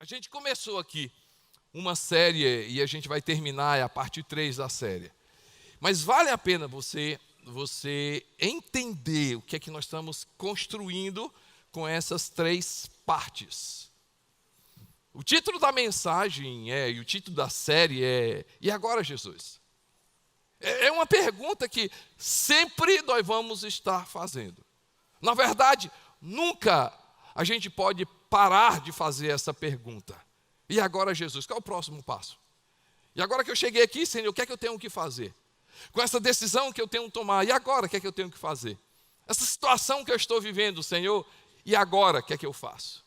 gente começou aqui uma série e a gente vai terminar a parte 3 da série. Mas vale a pena você entender o que é que nós estamos construindo com essas 3 partes. O título da mensagem e o título da série é "E agora, Jesus?". É uma pergunta que sempre nós vamos estar fazendo. Na verdade, nunca a gente pode parar de fazer essa pergunta. E agora, Jesus, qual é o próximo passo? E agora que eu cheguei aqui, Senhor, o que é que eu tenho que fazer? Com essa decisão que eu tenho que tomar, e agora o que é que eu tenho que fazer? Essa situação que eu estou vivendo, Senhor, e agora o que é que eu faço?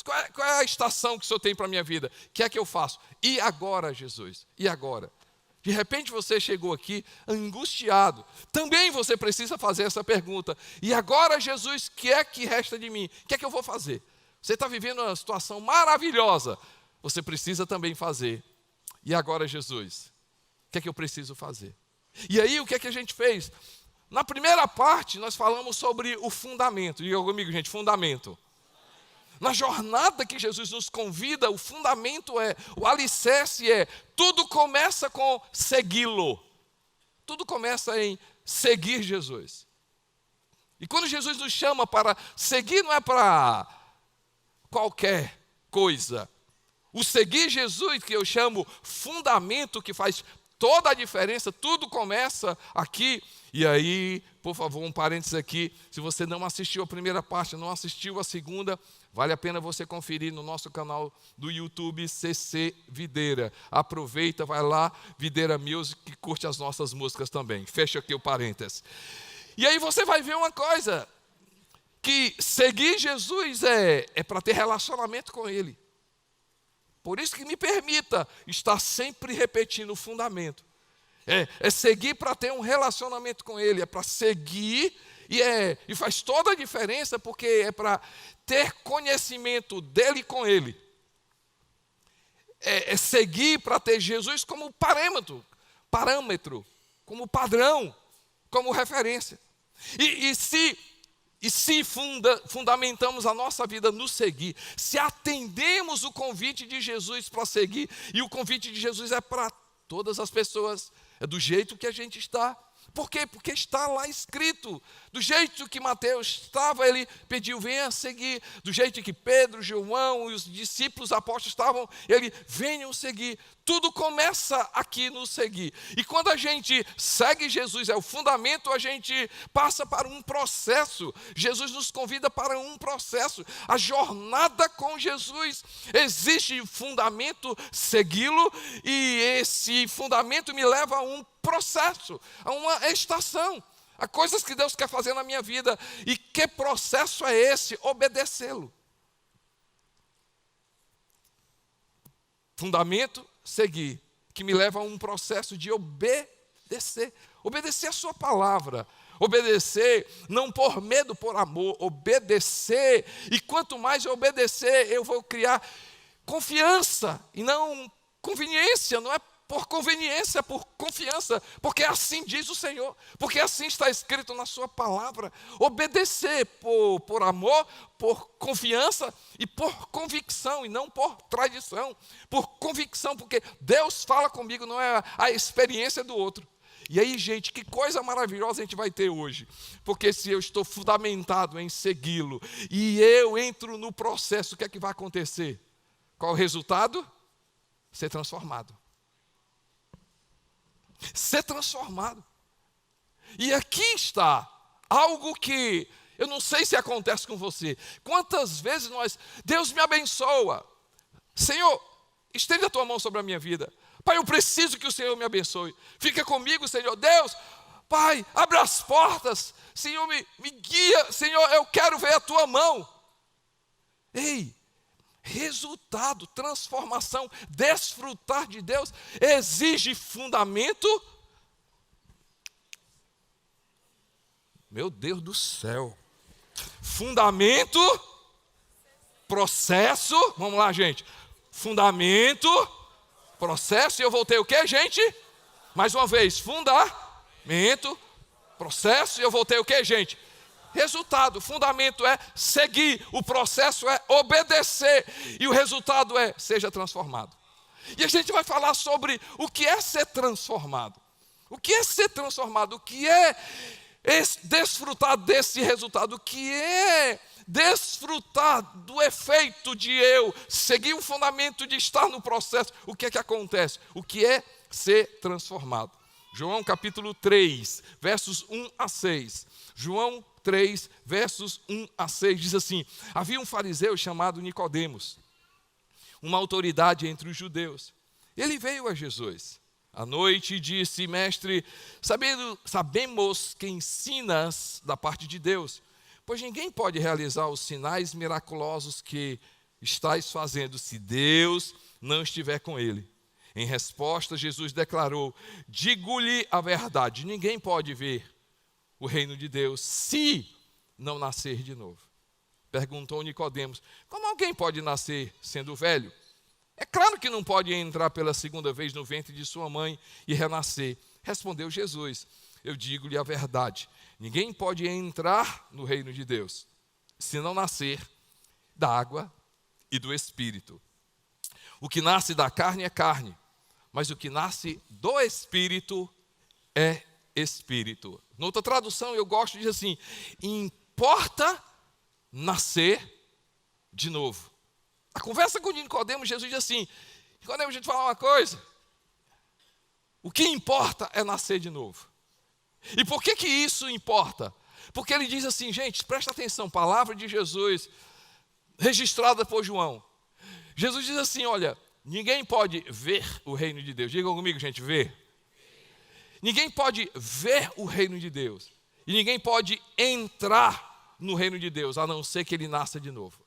Qual é a estação que o Senhor tem para a minha vida? O que é que eu faço? E agora, Jesus? E agora? De repente você chegou aqui angustiado. Também você precisa fazer essa pergunta. E agora, Jesus, o que é que resta de mim? O que é que eu vou fazer? Você está vivendo uma situação maravilhosa. Você precisa também fazer. E agora, Jesus, o que é que eu preciso fazer? E aí, o que é que a gente fez? Na primeira parte, nós falamos sobre o fundamento. Diga comigo, gente, fundamento. Na jornada que Jesus nos convida, o fundamento o alicerce tudo começa com segui-lo. Tudo começa em seguir Jesus. E quando Jesus nos chama para seguir, não é para qualquer coisa. O seguir Jesus, que eu chamo fundamento, que faz toda a diferença, tudo começa aqui. E aí, por favor, um parênteses aqui, se você não assistiu a primeira parte, não assistiu a segunda, vale a pena você conferir no nosso canal do YouTube, CC Videira. Aproveita, vai lá, Videira Music, e curte as nossas músicas também. Fecha aqui o parênteses. E aí você vai ver uma coisa, que seguir Jesus é para ter relacionamento com Ele. Por isso que me permita estar sempre repetindo o fundamento. É seguir para ter um relacionamento com Ele, é para seguir e faz toda a diferença porque é para ter conhecimento dEle com Ele. É seguir para ter Jesus como parâmetro, como padrão, como referência. E se fundamentamos a nossa vida no seguir, se atendemos o convite de Jesus para seguir, e o convite de Jesus é para todas as pessoas, é do jeito que a gente está. Por quê? Porque está lá escrito. Do jeito que Mateus estava, ele pediu, venha seguir. Do jeito que Pedro, João e os discípulos apóstolos estavam, ele, venham seguir. Tudo começa aqui no seguir. E quando a gente segue Jesus, é o fundamento, a gente passa para um processo. Jesus nos convida para um processo. A jornada com Jesus. Existe fundamento, segui-lo, e esse fundamento me leva a um processo, a uma estação, a coisas que Deus quer fazer na minha vida. E que processo é esse? Obedecê-lo. Fundamento, seguir, que me leva a um processo de obedecer. Obedecer a sua palavra. Obedecer, não por medo, por amor. Obedecer. E quanto mais eu obedecer, eu vou criar confiança e não conveniência. Não é por conveniência, por confiança, porque assim diz o Senhor, porque assim está escrito na sua palavra. Obedecer por amor, por confiança e por convicção, e não por tradição, por convicção, porque Deus fala comigo, não é a experiência do outro. E aí, gente, que coisa maravilhosa a gente vai ter hoje, porque se eu estou fundamentado em segui-lo, e eu entro no processo, o que é que vai acontecer? Qual o resultado? Ser transformado. Ser transformado. E aqui está algo que eu não sei se acontece com você. Quantas vezes Deus me abençoa. Senhor, estende a tua mão sobre a minha vida. Pai, eu preciso que o Senhor me abençoe. Fica comigo, Senhor. Deus, Pai, abre as portas. Senhor, me guia. Senhor, eu quero ver a tua mão. Ei, resultado, transformação, desfrutar de Deus exige fundamento. Meu Deus do céu. Fundamento, processo. Vamos lá, gente. Fundamento, processo. E eu voltei o quê, gente? Mais uma vez. Fundamento, processo. E eu voltei o quê, gente? resultado. O fundamento é seguir, o processo é obedecer e o resultado é seja transformado. E a gente vai falar sobre o que é ser transformado. O que é ser transformado? O que é desfrutar desse resultado? O que é desfrutar do efeito de eu seguir o fundamento de estar no processo? O que é que acontece? O que é ser transformado? João capítulo 3, versos 1 a 6. João 3, versos 1 a 6 diz assim: havia um fariseu chamado Nicodemos, uma autoridade entre os judeus. Ele veio a Jesus à noite e disse: mestre, sabemos que ensinas da parte de Deus, pois ninguém pode realizar os sinais miraculosos que estás fazendo se Deus não estiver com ele. Em resposta, Jesus declarou: digo-lhe a verdade, ninguém pode ver o reino de Deus se não nascer de novo. Perguntou Nicodemos: como alguém pode nascer sendo velho? É claro que não pode entrar pela segunda vez no ventre de sua mãe e renascer. Respondeu Jesus: eu digo-lhe a verdade, ninguém pode entrar no reino de Deus se não nascer da água e do Espírito. O que nasce da carne é carne, mas o que nasce do Espírito é Espírito. Noutra tradução eu gosto de dizer assim: importa nascer de novo. A conversa com Nicodemos, Jesus diz assim: Nicodemos, deixa eu te falar uma coisa. O que importa é nascer de novo. E por que isso importa? Porque ele diz assim, gente, presta atenção, palavra de Jesus, registrada por João. Jesus diz assim, olha, ninguém pode ver o reino de Deus. Digam comigo, gente, ver. Ninguém pode ver o reino de Deus. E ninguém pode entrar no reino de Deus, a não ser que ele nasça de novo.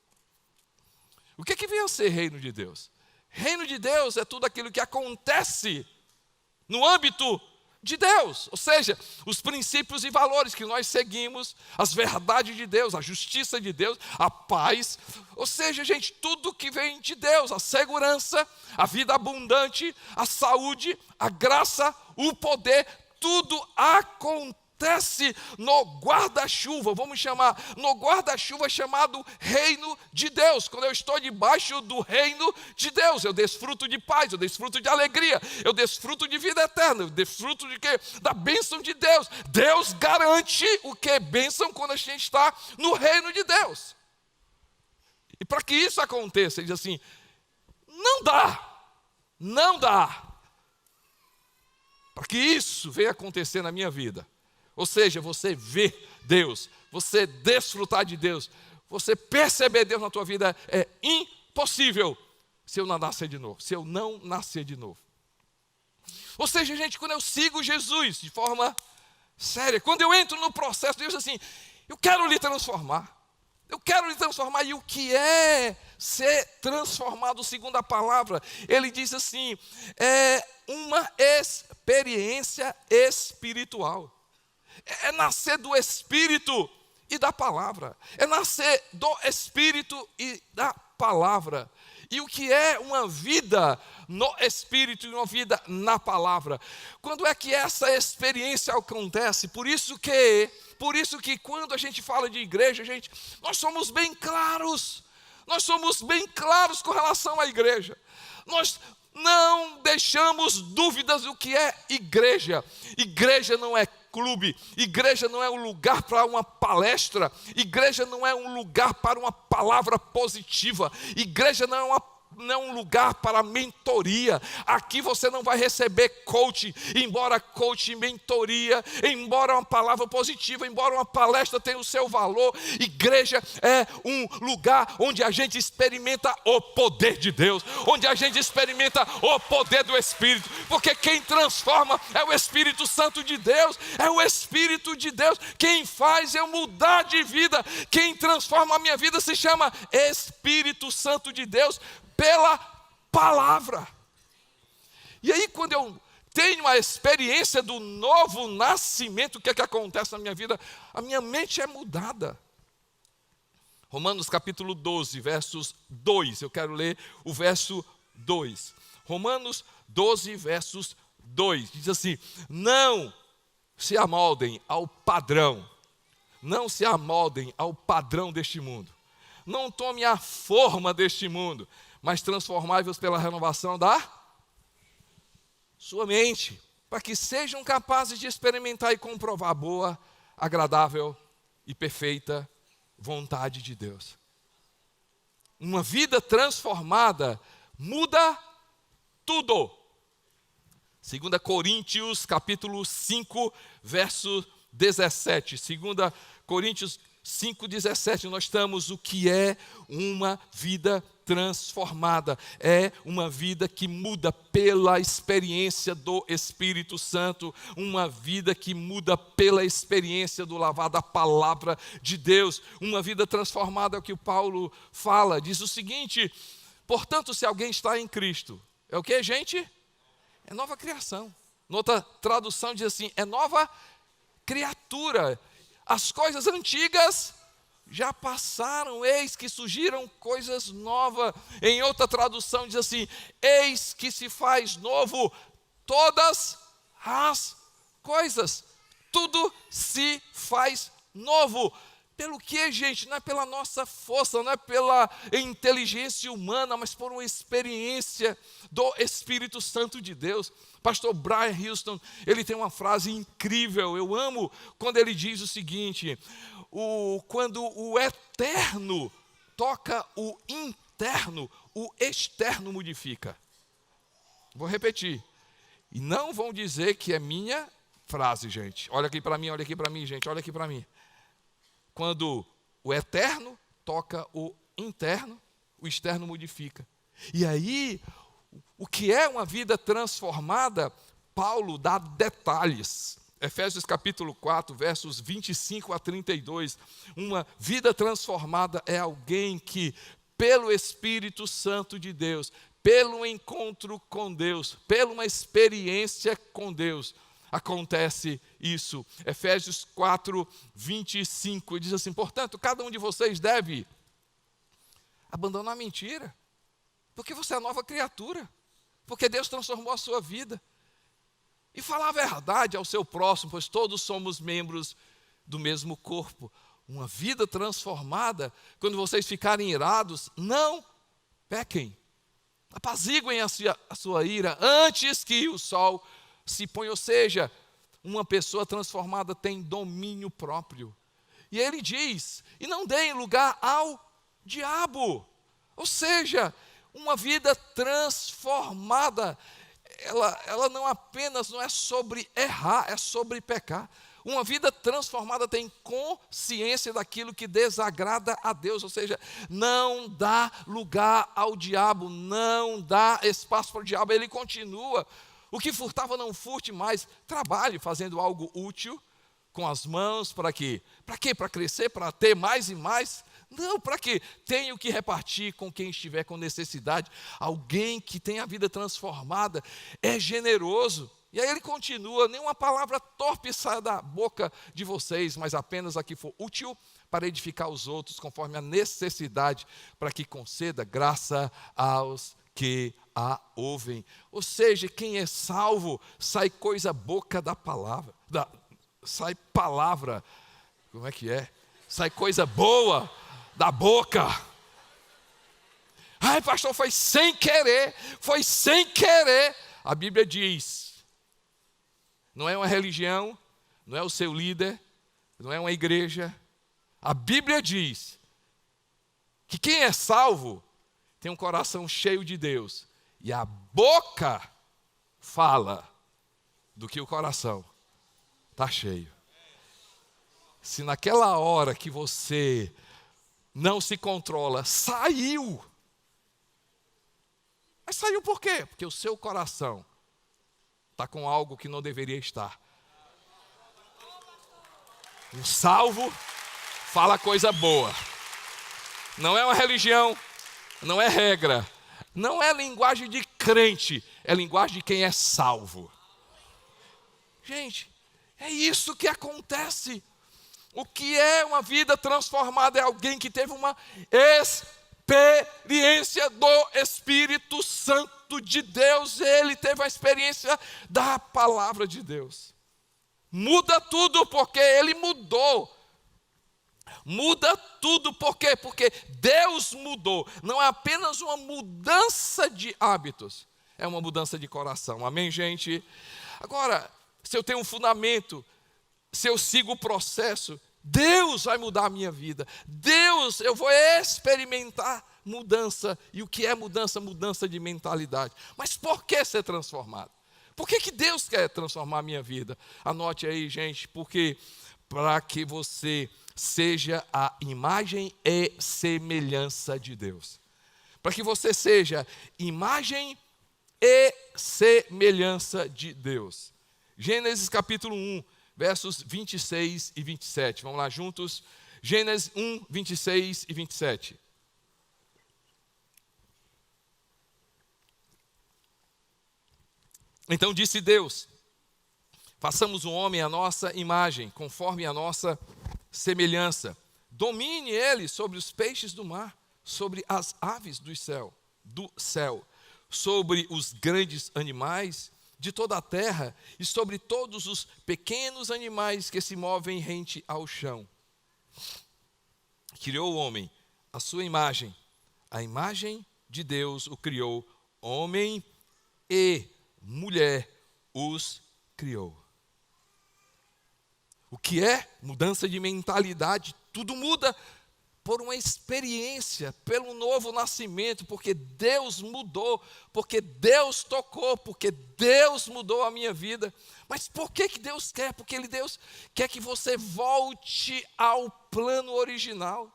O que vem a ser reino de Deus? Reino de Deus é tudo aquilo que acontece no âmbito de Deus, ou seja, os princípios e valores que nós seguimos, as verdades de Deus, a justiça de Deus, a paz, ou seja, gente, tudo que vem de Deus, a segurança, a vida abundante, a saúde, a graça, o poder, tudo acontece no guarda-chuva, vamos chamar, no guarda-chuva chamado reino de Deus. Quando eu estou debaixo do reino de Deus, eu desfruto de paz, eu desfruto de alegria, eu desfruto de vida eterna, eu desfruto de quê? Da bênção de Deus. Deus garante o que é bênção quando a gente está no reino de Deus. E para que isso aconteça, ele diz assim, não dá para que isso venha acontecer na minha vida. Ou seja, você ver Deus, você desfrutar de Deus, você perceber Deus na tua vida é impossível se eu não nascer de novo, Ou seja, gente, quando eu sigo Jesus de forma séria, quando eu entro no processo, Deus diz assim, eu quero lhe transformar. E o que é ser transformado segundo a palavra? Ele diz assim, é uma experiência espiritual. É nascer do Espírito e da palavra. É nascer do Espírito e da palavra. E o que é uma vida no Espírito e uma vida na palavra? Quando é que essa experiência acontece? Por isso que quando a gente fala de igreja, gente, nós somos bem claros. Nós somos bem claros com relação à igreja. Nós não deixamos dúvidas do que é igreja. Igreja não é clube, igreja não é um lugar para uma palestra, igreja não é um lugar para uma palavra positiva, igreja não é um lugar para mentoria. Aqui você não vai receber coaching, embora coaching, mentoria, embora uma palavra positiva, embora uma palestra tenha o seu valor, igreja é um lugar onde a gente experimenta o poder de Deus, onde a gente experimenta o poder do Espírito, porque quem transforma é o Espírito Santo de Deus, é o Espírito de Deus, quem faz eu mudar de vida, quem transforma a minha vida se chama Espírito Santo de Deus, pela palavra. E aí quando eu tenho a experiência do novo nascimento, o que é que acontece na minha vida? A minha mente é mudada. Romanos capítulo 12, versos 2, eu quero ler o verso 2. Romanos 12, versos 2, diz assim, não se amoldem ao padrão Não se amoldem ao padrão deste mundo. Não tome a forma deste mundo, mas transformai-vos pela renovação da sua mente, para que sejam capazes de experimentar e comprovar a boa, agradável e perfeita vontade de Deus. Uma vida transformada muda tudo. 2 Coríntios capítulo 5, verso 17. 2 Coríntios 5,17, nós estamos o que é uma vida transformada. É uma vida que muda pela experiência do Espírito Santo, uma vida que muda pela experiência do lavar da palavra de Deus. Uma vida transformada é o que o Paulo fala, diz o seguinte: portanto, se alguém está em Cristo, é o que, gente? É nova criação. Noutra tradução diz assim, é nova criatura. As coisas antigas já passaram, eis que surgiram coisas novas. Em outra tradução diz assim, eis que se faz novo todas as coisas. Tudo se faz novo. Pelo que, gente? Não é pela nossa força, não é pela inteligência humana, mas por uma experiência do Espírito Santo de Deus. Pastor Brian Houston, ele tem uma frase incrível, eu amo quando ele diz o seguinte: quando o eterno toca o interno, o externo modifica. Vou repetir, e não vão dizer que é minha frase, gente. Olha aqui para mim, gente, olha aqui para mim. Quando o eterno toca o interno, o externo modifica. E aí, o que é uma vida transformada, Paulo dá detalhes. Efésios capítulo 4, versos 25 a 32. Uma vida transformada é alguém que, pelo Espírito Santo de Deus, pelo encontro com Deus, pela uma experiência com Deus, acontece isso. Efésios 4, 25, diz assim, portanto, cada um de vocês deve abandonar a mentira, porque você é nova criatura, porque Deus transformou a sua vida, e falar a verdade ao seu próximo, pois todos somos membros do mesmo corpo. Uma vida transformada, quando vocês ficarem irados, não pequem, apaziguem a sua ira, antes que o sol se põe, ou seja, uma pessoa transformada tem domínio próprio. E ele diz, e não deem lugar ao diabo. Ou seja, uma vida transformada, ela não apenas não é sobre errar, é sobre pecar. Uma vida transformada tem consciência daquilo que desagrada a Deus, ou seja, não dá lugar ao diabo, não dá espaço para o diabo, ele continua. O que furtava não furte mais, trabalhe fazendo algo útil com as mãos, para quê? Para quê? Para crescer, para ter mais e mais? Não, para quê? Tenho que repartir com quem estiver com necessidade. Alguém que tem a vida transformada é generoso. E aí ele continua, nenhuma palavra torpe saia da boca de vocês, mas apenas a que for útil para edificar os outros, conforme a necessidade, para que conceda graça aos que a ouvem. Ou seja, quem é salvo, sai coisa boca da palavra, sai palavra, como é que é? Sai coisa boa da boca. Ai, pastor, foi sem querer. A Bíblia diz, não é uma religião, não é o seu líder, não é uma igreja. A Bíblia diz que quem é salvo tem um coração cheio de Deus. E a boca fala do que o coração está cheio. Se naquela hora que você não se controla, saiu. Mas saiu por quê? Porque o seu coração está com algo que não deveria estar. Um salvo fala coisa boa. Não é uma religião, não é regra, não é linguagem de crente, é linguagem de quem é salvo. Gente, é isso que acontece. O que é uma vida transformada é alguém que teve uma experiência do Espírito Santo de Deus. Ele teve a experiência da palavra de Deus. Muda tudo porque ele mudou. Muda tudo, por quê? Porque Deus mudou. Não é apenas uma mudança de hábitos, é uma mudança de coração. Amém, gente? Agora, se eu tenho um fundamento, se eu sigo o processo, Deus vai mudar a minha vida. Deus, eu vou experimentar mudança. E o que é mudança? Mudança de mentalidade. Mas por que ser transformado? Por que Deus quer transformar a minha vida? Anote aí, gente, porque para que você seja a imagem e semelhança de Deus. Para que você seja imagem e semelhança de Deus. Gênesis capítulo 1, versos 26 e 27. Vamos lá juntos? Gênesis 1, 26 e 27. Então disse Deus: façamos o homem à nossa imagem, conforme a nossa semelhança. Domine ele sobre os peixes do mar, sobre as aves do céu, sobre os grandes animais de toda a terra e sobre todos os pequenos animais que se movem rente ao chão. Criou o homem à sua imagem, a imagem de Deus o criou, homem e mulher os criou. O que é mudança de mentalidade? Tudo muda por uma experiência, pelo novo nascimento, porque Deus mudou, porque Deus tocou, porque Deus mudou a minha vida. Mas por que Deus quer? Porque Deus quer que você volte ao plano original.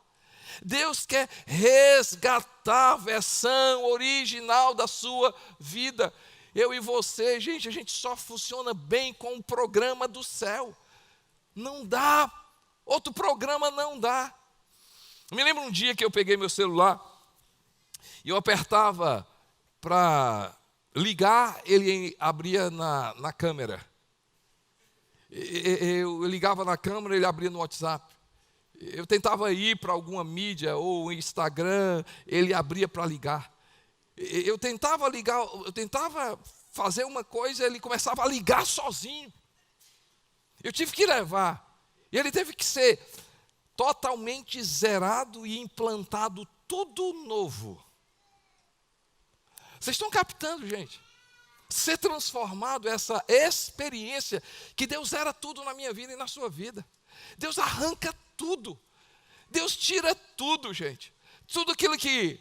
Deus quer resgatar a versão original da sua vida. Eu e você, gente, a gente só funciona bem com o programa do céu. Não dá, outro programa não dá. Eu me lembro um dia que eu peguei meu celular e eu apertava para ligar, ele abria na câmera. Eu ligava na câmera, ele abria no WhatsApp. Eu tentava ir para alguma mídia ou Instagram, ele abria para ligar. Eu tentava ligar, eu tentava fazer uma coisa, ele começava a ligar sozinho. Eu tive que levar, e ele teve que ser totalmente zerado e implantado tudo novo. Vocês estão captando, gente? Ser transformado, essa experiência que Deus zera tudo na minha vida e na sua vida. Deus arranca tudo. Deus tira tudo, gente. Tudo aquilo que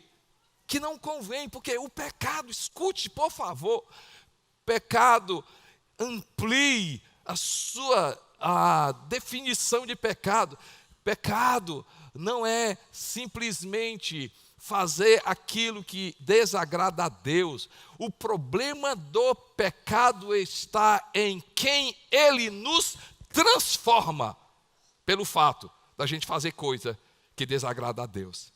não convém, porque o pecado, escute, por favor, pecado amplie a definição de pecado. Pecado não é simplesmente fazer aquilo que desagrada a Deus. O problema do pecado está em quem ele nos transforma, pelo fato da gente fazer coisa que desagrada a Deus.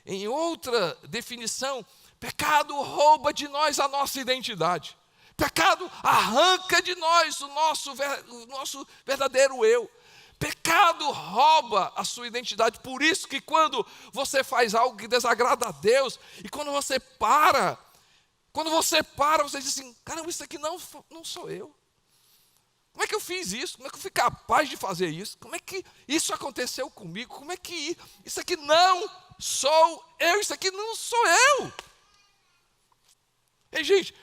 Em outra definição, pecado rouba de nós a nossa identidade. Pecado arranca de nós o nosso verdadeiro eu. Pecado rouba a sua identidade. Por isso que quando você faz algo que desagrada a Deus, e quando você para, você diz assim: caramba, isso aqui não sou eu. Como é que eu fiz isso? Como é que eu fui capaz de fazer isso? Como é que isso aconteceu comigo? Como é que isso aqui não sou eu? Isso aqui não sou eu. Ei, gente,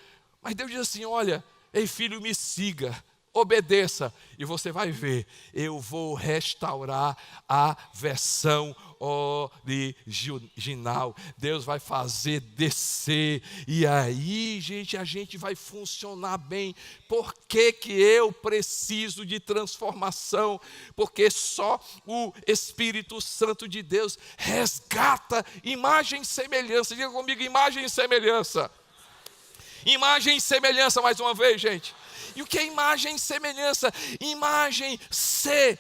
mas Deus diz assim: olha, ei filho, me siga, obedeça, e você vai ver, eu vou restaurar a versão original. Deus vai fazer descer, e aí, gente, a gente vai funcionar bem. Por que eu preciso de transformação? Porque só o Espírito Santo de Deus resgata imagem e semelhança. Diga comigo, imagem e semelhança. Imagem e semelhança, mais uma vez, gente. E o que é imagem e semelhança? Imagem C,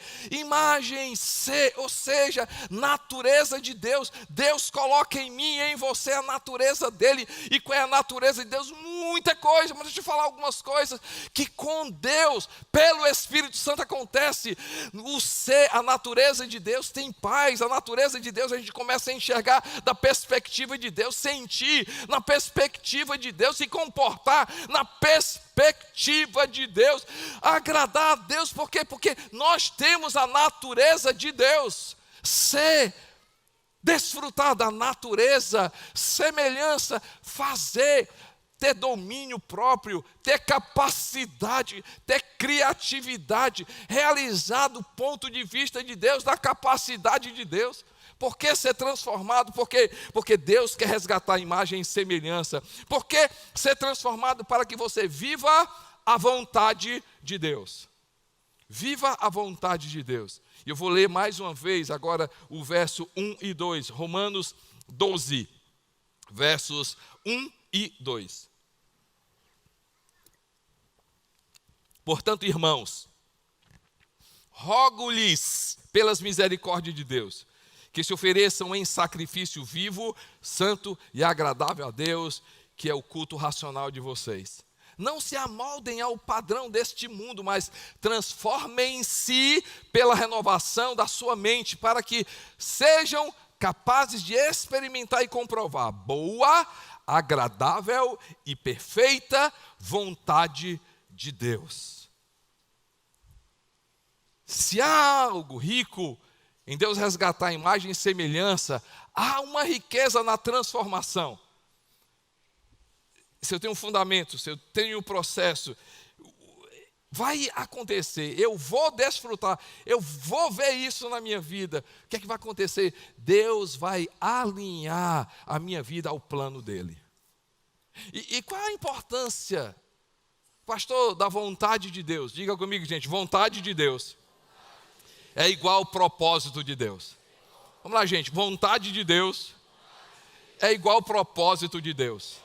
ou seja, natureza de Deus. Deus coloca em mim e em você a natureza dele. E qual é a natureza de Deus? Muita coisa, mas deixa eu falar algumas coisas que com Deus, pelo Espírito Santo acontece. O C, a natureza de Deus, tem paz. A natureza de Deus a gente começa a enxergar da perspectiva de Deus, sentir na perspectiva de Deus, se comportar na perspectiva de Deus, agradar a Deus. Por quê? Porque nós temos a natureza de Deus. ser, desfrutar da natureza, semelhança, fazer, ter domínio próprio, ter capacidade, ter criatividade, realizar do ponto de vista de Deus, da capacidade de Deus. Por que ser transformado? Porque Deus quer resgatar a imagem e semelhança. Por que ser transformado? Para que você viva a vontade de Deus. Viva a vontade de Deus. E eu vou ler mais uma vez agora o verso 1 e 2. Romanos 12, versos 1 e 2. Portanto, irmãos, rogo-lhes pelas misericórdias de Deus, que se ofereçam em sacrifício vivo, santo e agradável a Deus, que é o culto racional de vocês. Não se amoldem ao padrão deste mundo, mas transformem-se pela renovação da sua mente, para que sejam capazes de experimentar e comprovar boa, agradável e perfeita vontade de Deus. Se há algo rico em Deus resgatar a imagem e semelhança, há uma riqueza na transformação. Se eu tenho um fundamento, se eu tenho um processo, vai acontecer, eu vou desfrutar, eu vou ver isso na minha vida. O que é que vai acontecer? Deus vai alinhar a minha vida ao plano dele. E qual a importância, pastor, da vontade de Deus? Diga comigo, gente, vontade de Deus é igual ao propósito de Deus. Vamos lá, gente, vontade de Deus é igual ao propósito de Deus.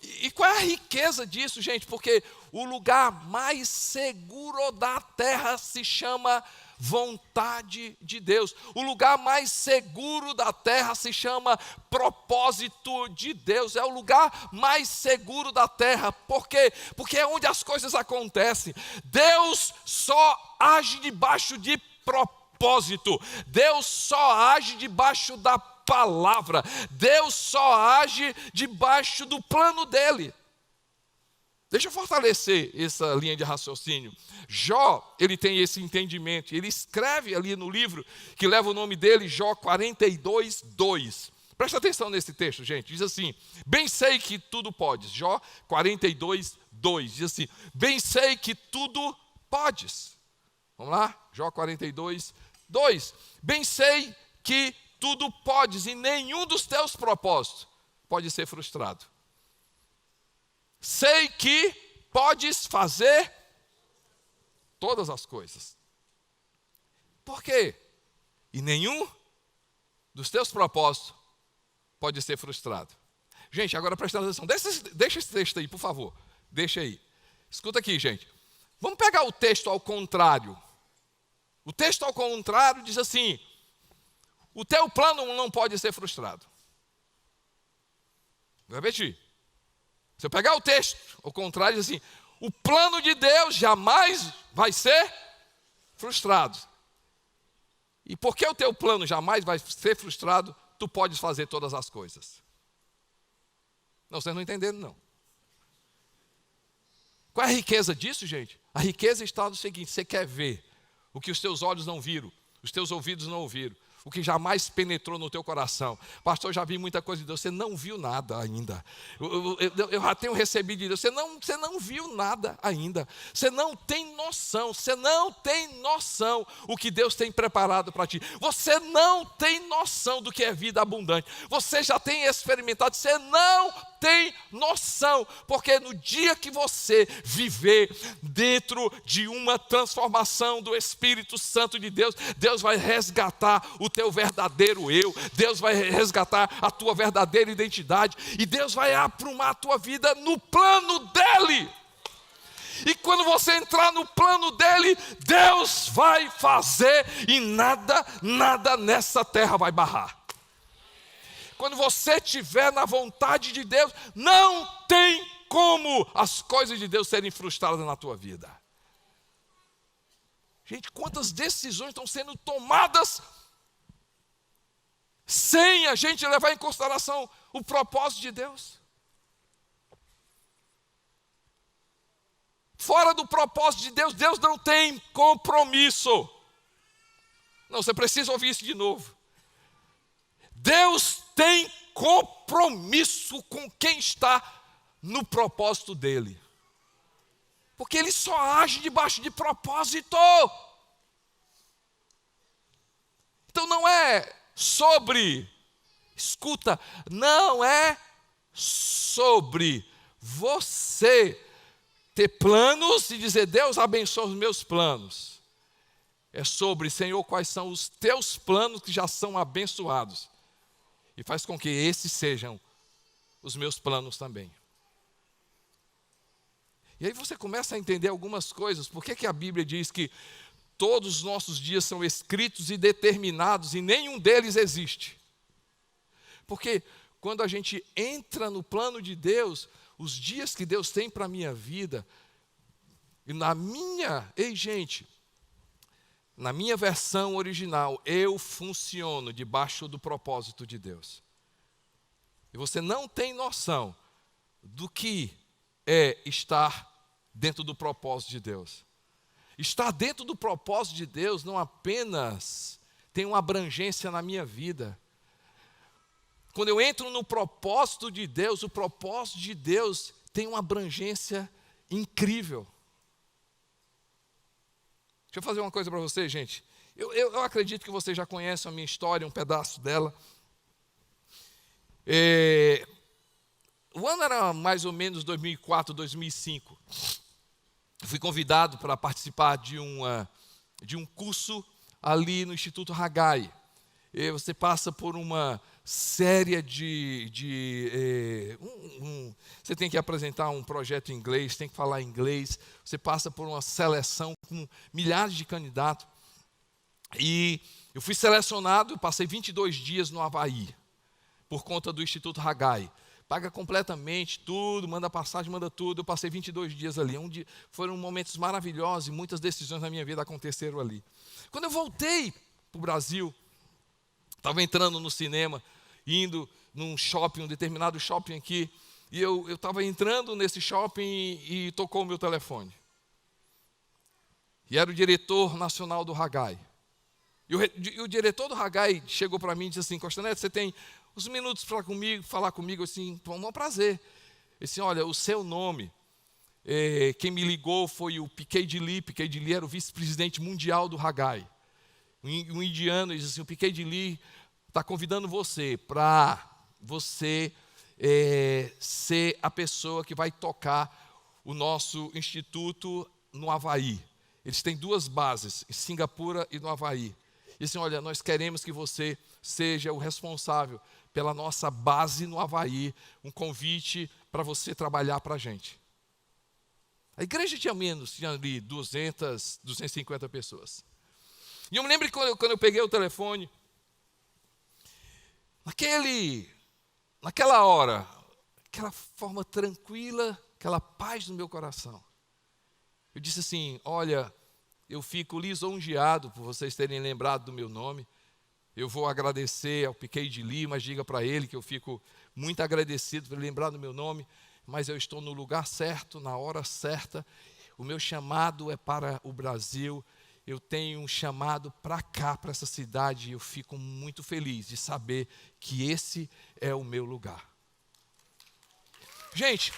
E qual é a riqueza disso, gente? Porque o lugar mais seguro da terra se chama vontade de Deus. O lugar mais seguro da terra se chama propósito de Deus. É o lugar mais seguro da terra. Por quê? Porque é onde as coisas acontecem. Deus só age debaixo de propósito. Deus só age debaixo da palavra. Deus só age debaixo do plano dele. Deixa eu fortalecer essa linha de raciocínio. Jó, ele tem esse entendimento. Ele escreve ali no livro que leva o nome dele, Jó 42, 2. Presta atenção nesse texto, gente. Diz assim: bem sei que tudo podes. Jó 42, 2. Diz assim: bem sei que tudo podes. Vamos lá? Jó 42, 2. Bem sei que tudo podes e nenhum dos teus propósitos pode ser frustrado. Sei que podes fazer todas as coisas. Por quê? E nenhum dos teus propósitos pode ser frustrado. Gente, agora prestando atenção. Deixa esse texto aí, por favor. Deixa aí. Escuta aqui, gente. Vamos pegar o texto ao contrário. O texto ao contrário diz assim: o teu plano não pode ser frustrado. Vou repetir. Se eu pegar o texto ao contrário, diz assim: o plano de Deus jamais vai ser frustrado. E porque o teu plano jamais vai ser frustrado, tu podes fazer todas as coisas. Não, vocês não entenderam, não. Qual é a riqueza disso, gente? A riqueza está no seguinte: você quer ver o que os teus olhos não viram, os teus ouvidos não ouviram, o que jamais penetrou no teu coração. Pastor, já vi muita coisa de Deus. Você não viu nada ainda. Eu já tenho recebido de Deus. Você não viu nada ainda. Você não tem noção. Você não tem noção o que Deus tem preparado para ti. Você não tem noção do que é vida abundante. Você já tem experimentado. Você não tem noção, porque no dia que você viver dentro de uma transformação do Espírito Santo de Deus, Deus vai resgatar o teu verdadeiro eu, Deus vai resgatar a tua verdadeira identidade, e Deus vai aprumar a tua vida no plano dele. E quando você entrar no plano dele, Deus vai fazer, e nada nessa terra vai barrar. Quando você estiver na vontade de Deus, não tem como as coisas de Deus serem frustradas na tua vida. Gente, quantas decisões estão sendo tomadas sem a gente levar em consideração o propósito de Deus? Fora do propósito de Deus, Deus não tem compromisso. Não, você precisa ouvir isso de novo. Deus tem compromisso com quem está no propósito dele. Porque ele só age debaixo de propósito. Então não é sobre, escuta, não é sobre você ter planos e dizer, Deus abençoa os meus planos. É sobre, Senhor, quais são os teus planos que já são abençoados. E faz com que esses sejam os meus planos também. E aí você começa a entender algumas coisas. Por que a Bíblia diz que todos os nossos dias são escritos e determinados e nenhum deles existe? Porque quando a gente entra no plano de Deus, os dias que Deus tem para a minha vida, e na minha versão original, eu funciono debaixo do propósito de Deus. E você não tem noção do que é estar dentro do propósito de Deus. Estar dentro do propósito de Deus não apenas tem uma abrangência na minha vida. Quando eu entro no propósito de Deus, o propósito de Deus tem uma abrangência incrível. Deixa eu fazer uma coisa para vocês, gente. Eu acredito que vocês já conhecem a minha história, um pedaço dela. O ano era mais ou menos 2004, 2005. Eu fui convidado para participar de um curso ali no Instituto Haggai. Você passa por uma série você tem que apresentar um projeto em inglês, tem que falar inglês, você passa por uma seleção com milhares de candidatos, e eu fui selecionado, eu passei 22 dias no Havaí, por conta do Instituto Haggai, paga completamente tudo, manda passagem, manda tudo, eu passei 22 dias ali, foram momentos maravilhosos, e muitas decisões na minha vida aconteceram ali. Quando eu voltei para o Brasil, estava entrando no cinema, indo num shopping, um determinado shopping aqui, e eu estava entrando nesse shopping e tocou o meu telefone. E era o diretor nacional do Haggai. E o diretor do Haggai chegou para mim e disse assim, Costa-Neto, você tem uns minutos para falar comigo? Assim, um prazer. Ele disse, olha, o seu nome, quem me ligou foi o Piquet de Lee. Piquet de Lee era o vice-presidente mundial do Haggai. Um indiano, ele disse assim, o Piquet de Lee está convidando você para você ser a pessoa que vai tocar o nosso instituto no Havaí. Eles têm 2 bases, em Singapura e no Havaí. E assim, olha, nós queremos que você seja o responsável pela nossa base no Havaí, um convite para você trabalhar para a gente. A igreja tinha ali 200, 250 pessoas. E eu me lembro que quando eu peguei o telefone, naquela hora, aquela forma tranquila, aquela paz no meu coração, eu disse assim, olha, eu fico lisonjeado por vocês terem lembrado do meu nome, eu vou agradecer ao Piquet de Lee, mas diga para ele que eu fico muito agradecido por ele lembrar do meu nome, mas eu estou no lugar certo, na hora certa, o meu chamado é para o Brasil, eu tenho um chamado para cá, para essa cidade, e eu fico muito feliz de saber que esse é o meu lugar. Gente,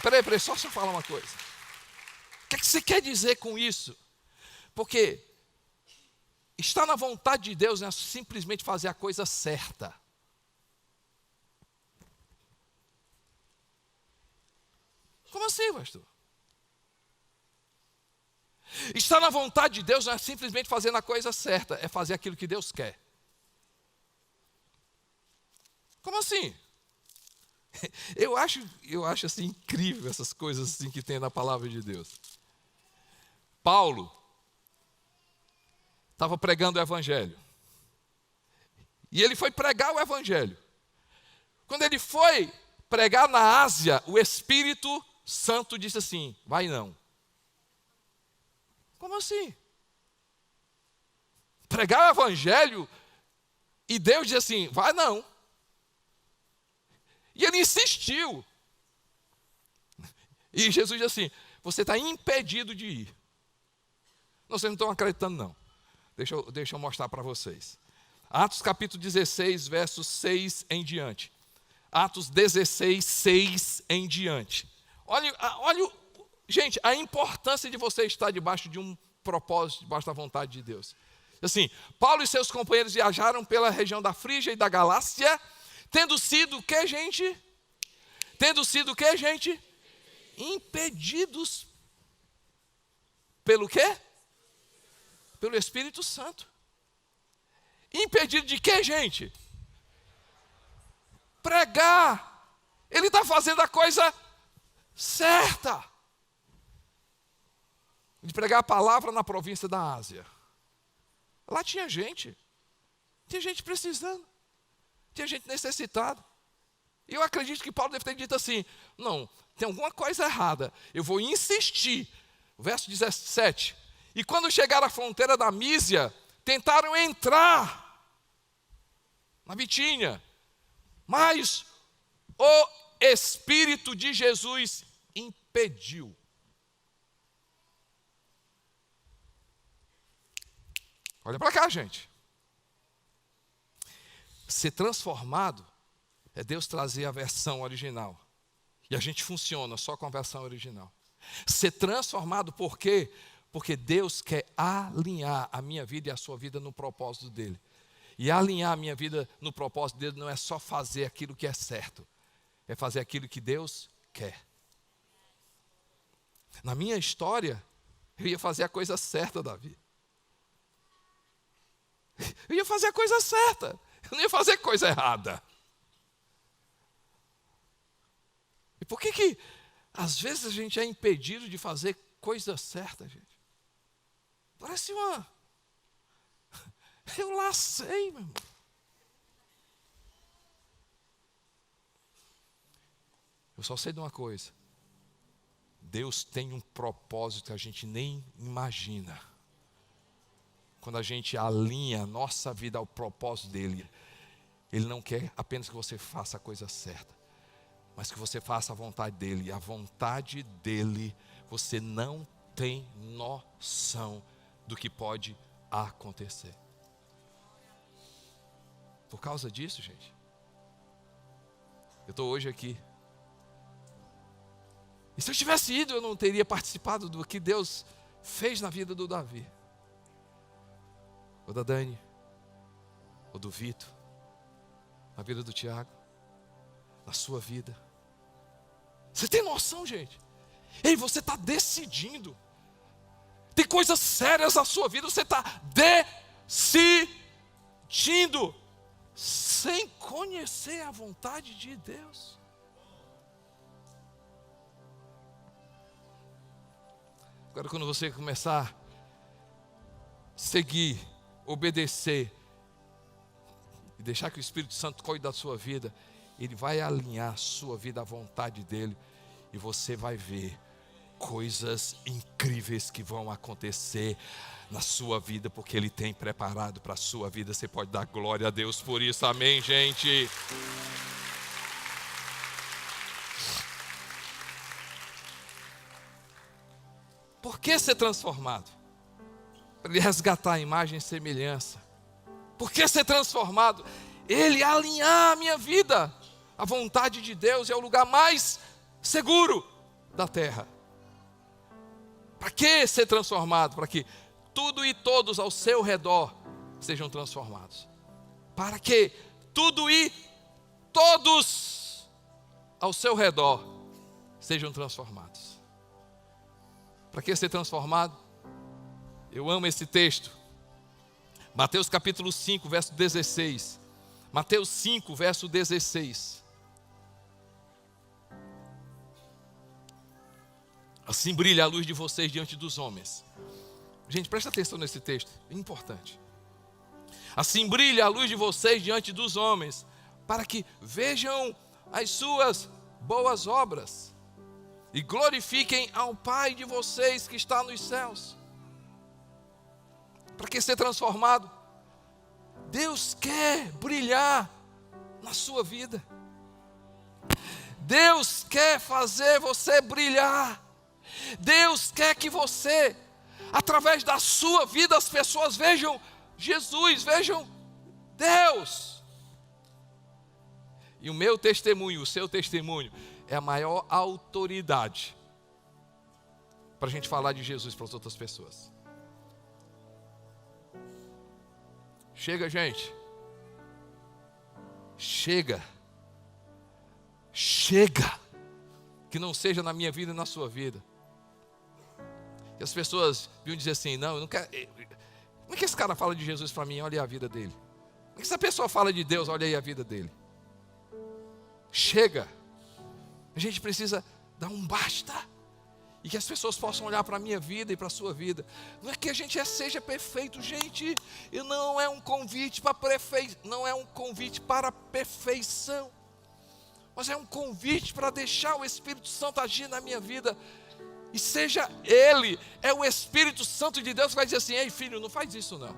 peraí, só falar uma coisa. O que é que você quer dizer com isso? Porque estar na vontade de Deus não é simplesmente fazer a coisa certa. Como assim, pastor? Estar na vontade de Deus não é simplesmente fazer a coisa certa, é fazer aquilo que Deus quer. Como assim? Eu acho assim incrível essas coisas assim que tem na palavra de Deus. Paulo estava pregando o evangelho. E ele foi pregar o evangelho. Quando ele foi pregar na Ásia, o Espírito Santo disse assim, vai não. Como assim? Pregar o evangelho e Deus diz assim, vai não. E ele insistiu. E Jesus diz assim, você está impedido de ir. Não, vocês não estão acreditando, não. Deixa eu mostrar para vocês. Atos capítulo 16, versos 6 em diante. Atos 16, 6 em diante. Olha, gente, a importância de você estar debaixo de um propósito, debaixo da vontade de Deus. Assim, Paulo e seus companheiros viajaram pela região da Frígia e da Galácia, tendo sido o que, gente? Impedidos pelo quê? Pelo Espírito Santo. Impedido de quê, gente? Pregar. Ele está fazendo a coisa certa. De pregar a palavra na província da Ásia. Lá tinha gente precisando, tinha gente necessitada. E eu acredito que Paulo deve ter dito assim: não, tem alguma coisa errada, eu vou insistir. Verso 17: e quando chegaram à fronteira da Mísia, tentaram entrar na Bitínia, mas o Espírito de Jesus impediu. Olha para cá, gente. Ser transformado é Deus trazer a versão original. E a gente funciona só com a versão original. Ser transformado por quê? Porque Deus quer alinhar a minha vida e a sua vida no propósito dEle. E alinhar a minha vida no propósito dEle não é só fazer aquilo que é certo. É fazer aquilo que Deus quer. Na minha história, eu ia fazer a coisa certa, Davi. Eu ia fazer a coisa certa. Eu não ia fazer coisa errada. E por que às vezes a gente é impedido de fazer coisa certa, gente? Parece uma... Eu lacei, meu irmão. Eu só sei de uma coisa. Deus tem um propósito que a gente nem imagina. Quando a gente alinha a nossa vida ao propósito dEle, Ele não quer apenas que você faça a coisa certa, mas que você faça a vontade dEle. E a vontade dEle, você não tem noção do que pode acontecer. Por causa disso, gente, eu estou hoje aqui. E se eu tivesse ido, eu não teria participado do que Deus fez na vida do Davi, ou da Dani, ou do Vitor, na vida do Tiago, na sua vida. Você tem noção, gente? Ei, você está decidindo. Tem coisas sérias na sua vida, você está decidindo, sem conhecer a vontade de Deus. Agora, quando você começar a seguir, obedecer e deixar que o Espírito Santo cuide da sua vida, Ele vai alinhar a sua vida à vontade dEle, e você vai ver coisas incríveis que vão acontecer na sua vida, porque Ele tem preparado para a sua vida. Você pode dar glória a Deus por isso, amém, gente? Por que ser transformado? Para Ele resgatar a imagem e semelhança. Por que ser transformado? Ele alinhar a minha vida. A vontade de Deus é o lugar mais seguro da terra. Para que ser transformado? Para que tudo e todos ao seu redor sejam transformados. Para que tudo e todos ao seu redor sejam transformados. Para que ser transformado? Eu amo esse texto. Mateus capítulo 5, verso 16. Mateus 5, verso 16. Assim brilha a luz de vocês diante dos homens. Gente, presta atenção nesse texto, é importante. Assim brilha a luz de vocês diante dos homens, para que vejam as suas boas obras e glorifiquem ao Pai de vocês que está nos céus. Para que ser transformado? Deus quer brilhar na sua vida. Deus quer fazer você brilhar. Deus quer que você através da sua vida, as pessoas vejam Jesus, vejam Deus. E o meu testemunho, o seu testemunho, é a maior autoridade para a gente falar de Jesus para as outras pessoas. Chega, gente. Chega. Chega. Que não seja na minha vida e na sua vida. E as pessoas vinham dizer assim, não, eu não quero. Como é que esse cara fala de Jesus para mim? Olha aí a vida dele. Como é que essa pessoa fala de Deus? Olha aí a vida dele. Chega. A gente precisa dar um basta. E que as pessoas possam olhar para a minha vida e para a sua vida. Não é que a gente seja perfeito, gente. E não é um convite para não é um convite para a perfeição. Mas é um convite para deixar o Espírito Santo agir na minha vida. E seja Ele, é o Espírito Santo de Deus que vai dizer assim, ei filho, não faz isso não.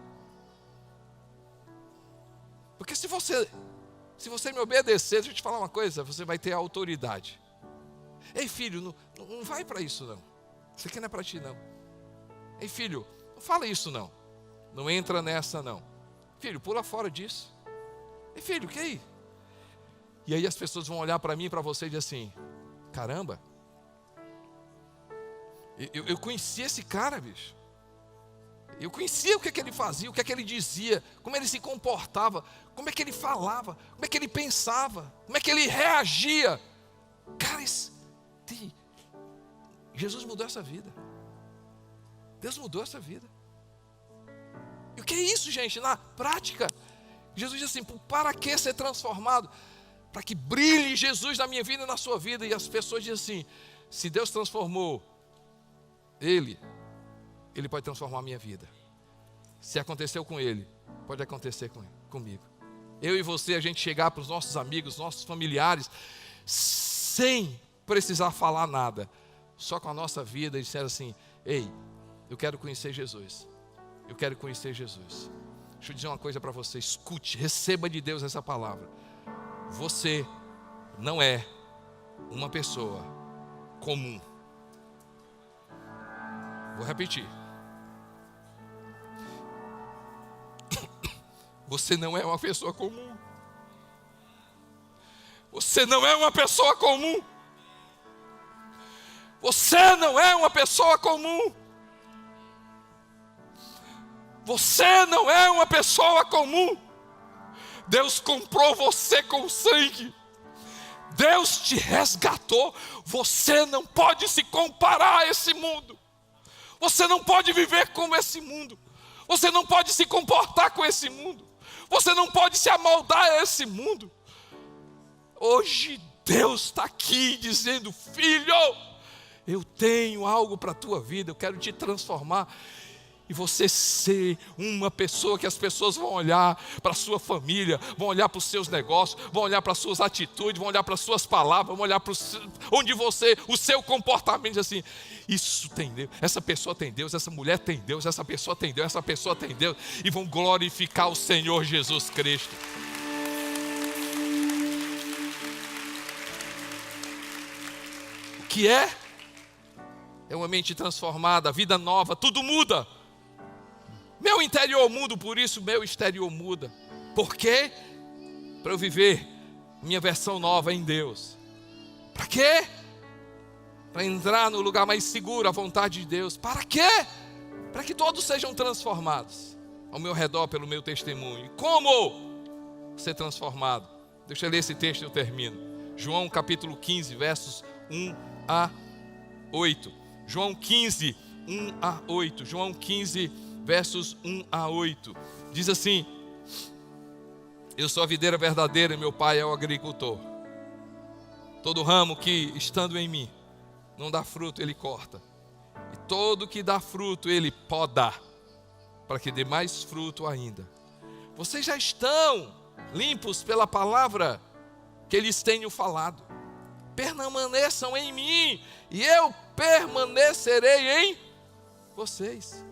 Porque se você me obedecer, deixa eu te falar uma coisa, você vai ter autoridade. Ei filho, não vai para isso não. Isso aqui não é para ti não. Ei filho, não fala isso não. Não entra nessa não. Filho, pula fora disso. Ei filho, o que é aí? E aí as pessoas vão olhar para mim e para você e dizer assim, caramba, eu conhecia esse cara, bicho. Eu conhecia o que é que ele fazia, o que é que ele dizia, como ele se comportava, como é que ele falava, como é que ele pensava, como é que ele reagia. Cara, Jesus mudou essa vida. Deus mudou essa vida. E o que é isso, gente? Na prática, Jesus diz assim, para que ser transformado? Para que brilhe Jesus na minha vida e na sua vida. E as pessoas dizem assim, se Deus transformou Ele pode transformar a minha vida. Se aconteceu com Ele, pode acontecer comigo. Eu e você, a gente chegar para os nossos amigos, nossos familiares, sem precisar falar nada, só com a nossa vida, e disser assim, ei, eu quero conhecer Jesus. Eu quero conhecer Jesus. Deixa eu dizer uma coisa para você, escute, receba de Deus essa palavra. Você não é uma pessoa comum. Vou repetir. Você não é uma pessoa comum. Você não é uma pessoa comum. Você não é uma pessoa comum. Você não é uma pessoa comum. Deus comprou você com sangue. Deus te resgatou. Você não pode se comparar a esse mundo. Você não pode viver como esse mundo. Você não pode se comportar com esse mundo. Você não pode se amoldar a esse mundo. Hoje Deus está aqui dizendo, filho, eu tenho algo para a tua vida, eu quero te transformar. E você ser uma pessoa que as pessoas vão olhar para a sua família, vão olhar para os seus negócios, vão olhar para as suas atitudes, vão olhar para as suas palavras, vão olhar para onde você, o seu comportamento, assim, isso tem Deus, essa pessoa tem Deus, essa mulher tem Deus, essa pessoa tem Deus, essa pessoa tem Deus, e vão glorificar o Senhor Jesus Cristo. O que é? É uma mente transformada, vida nova, tudo muda. Meu interior muda, por isso meu exterior muda. Por quê? Para eu viver minha versão nova em Deus. Para quê? Para entrar no lugar mais seguro, a vontade de Deus. Para quê? Para que todos sejam transformados ao meu redor pelo meu testemunho. E como ser transformado? Deixa eu ler esse texto e eu termino. João capítulo 15, versos 1 a 8. João 15, 1 a 8. João 15, versos 1 a 8. Diz assim: eu sou a videira verdadeira e meu pai é o agricultor. Todo ramo que, estando em mim, não dá fruto, ele corta. E todo que dá fruto, ele poda, para que dê mais fruto ainda. Vocês já estão limpos pela palavra que lhes tenho falado. Permaneçam em mim, e eu permanecerei em vocês.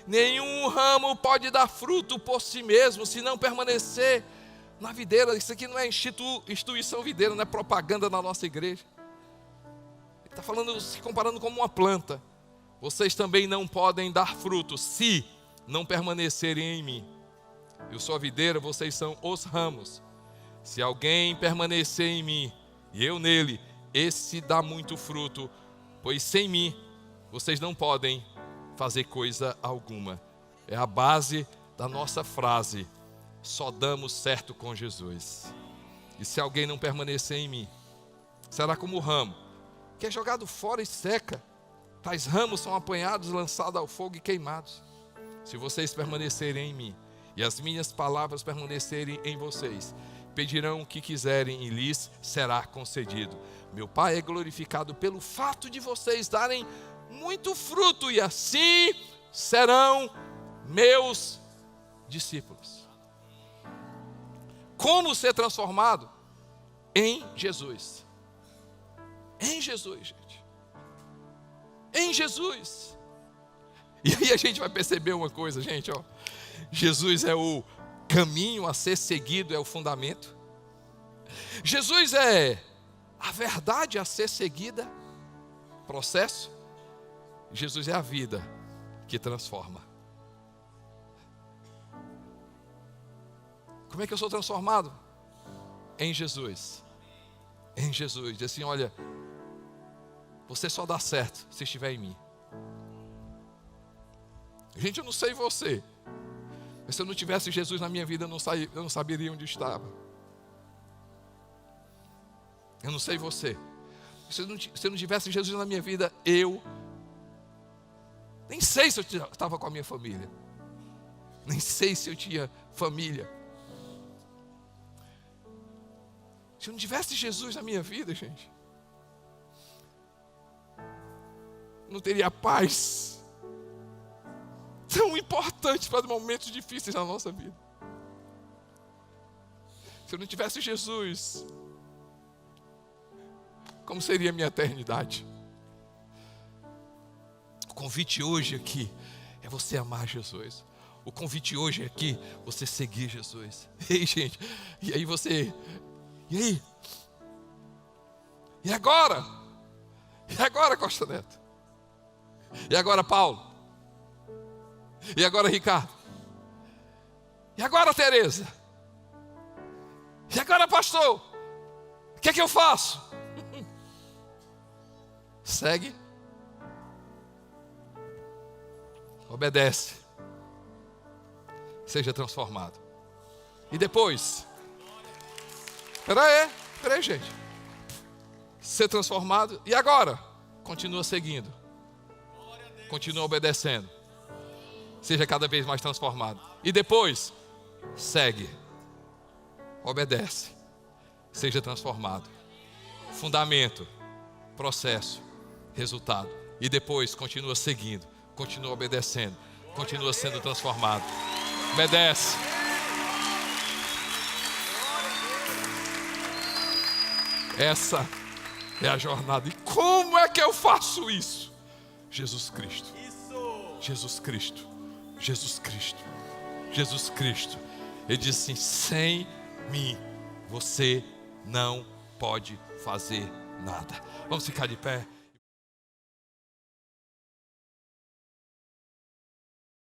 Nenhum ramo pode dar fruto por si mesmo, se não permanecer na videira. Isso aqui não é instituição videira, não é propaganda na nossa igreja. Ele está falando, se comparando como uma planta. vocês também não podem dar fruto se não permanecerem em mim. Eu sou a videira, vocês são os ramos. Se alguém permanecer em mim e eu nele, esse dá muito fruto, pois sem mim vocês não podem fazer coisa alguma. É a base da nossa frase: só damos certo com Jesus. E se alguém não permanecer em mim, será como o ramo, que é jogado fora e seca. Tais ramos são apanhados, lançados ao fogo e queimados. Se vocês permanecerem em mim, e as minhas palavras permanecerem em vocês, pedirão o que quiserem e lhes será concedido. Meu Pai é glorificado pelo fato de vocês darem muito fruto, e assim serão meus discípulos. Como ser transformado? Em Jesus. Em Jesus, gente. Em Jesus. E aí a gente vai perceber uma coisa, gente, ó. Jesus é o caminho a ser seguido, é o fundamento. Jesus é a verdade a ser seguida, processo. Jesus é a vida que transforma. Como é que eu sou transformado? Em Jesus. Em Jesus. Diz assim: olha, você só dá certo se estiver em mim. Gente, eu não sei você, mas se eu não tivesse Jesus na minha vida, eu não saberia onde estava. Eu não sei você. Se eu não tivesse Jesus na minha vida, eu nem sei se eu estava com a minha família. Nem sei se eu tinha família. Se eu não tivesse Jesus na minha vida, gente, não teria paz tão importante para momentos difíceis na nossa vida. Se eu não tivesse Jesus, como seria a minha eternidade? O convite hoje aqui é você amar Jesus. O convite hoje aqui é você seguir Jesus. Ei, gente, e aí você... E aí? E agora? E agora, Costa Neto? E agora, Paulo? E agora, Ricardo? E agora, Tereza? E agora, pastor? O que é que eu faço? Segue. Obedece. Seja transformado. E depois... Espera aí, gente. Ser transformado. E agora? Continua seguindo. Continua obedecendo. Seja cada vez mais transformado. E depois, segue. Obedece. Seja transformado. Fundamento. Processo. Resultado. E depois, continua seguindo. Continua obedecendo. Continua sendo transformado. Obedece. Essa é a jornada. E como é que eu faço isso? Jesus Cristo. Jesus Cristo. Jesus Cristo. Jesus Cristo. Ele diz assim: sem mim você não pode fazer nada. Vamos ficar de pé.